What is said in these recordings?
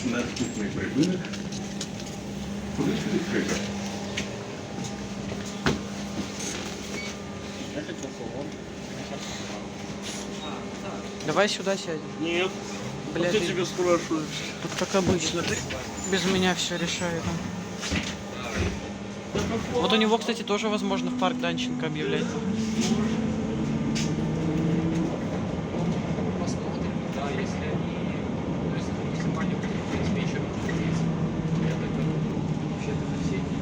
Наступний припинок. Кудись відкрито. Давай сюда сядем. Нет. Блядь, Кто тебя спрашивает? тут как обычно. Без меня все решает. Вот у него, кстати, тоже возможно в парк Данченко объявлять. Посмотрим, да, если они, ну, если максимально будет, в принципе, еще разумеется. Я так вообще-то на все дни.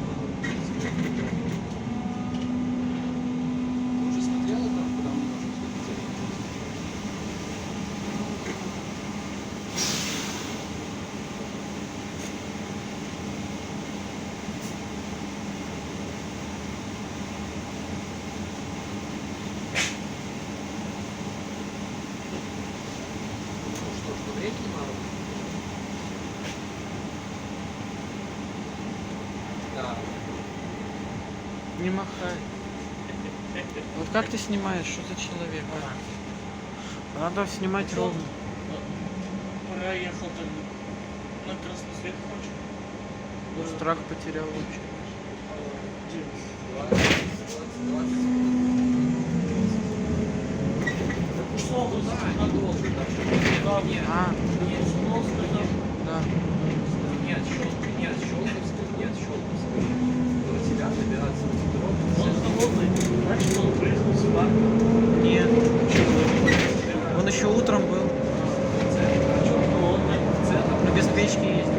Ты уже смотрела там, куда мы можем сходить? Ну что ж, смотреть не надо. Да. Не махай. Вот как ты снимаешь? Что за человек? А? Надо снимать ровно. Проехал там на красный свет, хочешь? Ну, страх потерял вообще. Ушел туда. Надолго даже. Нет, А, Нет, снова сказал. да. нет, Щелковский, нет, Щелковский. До тебя добираться на дорогу. Он холодный. Значит, он приехал с парка. Нет. Он еще утром был. Холодный. Но без печки ездил.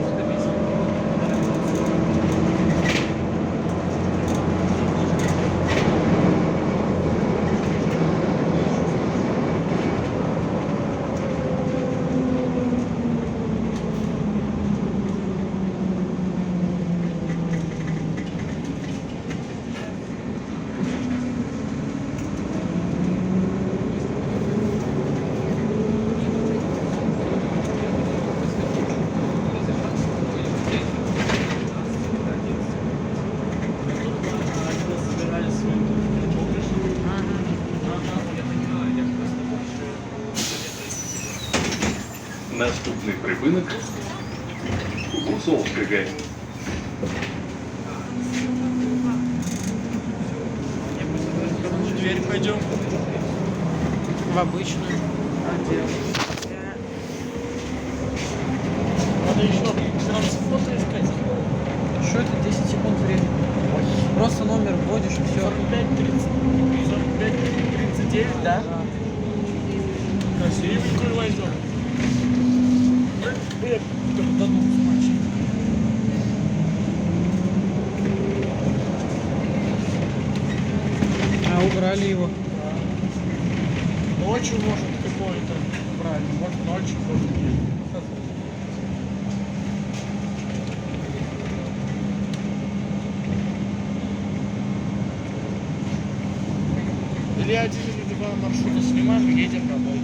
Наступний припинок. Гусовська ГАЙ. В дверь пойдем. В обычную. Надо еще нам фото искать. Что это 10 секунд времени? Просто номер вводишь и все. 45-39, да? Красивенькую возьмем. А, убрали его. Ночью может какой-то. Правильно, может ночью, может нет. Или один или два маршрута снимаем и едем домой.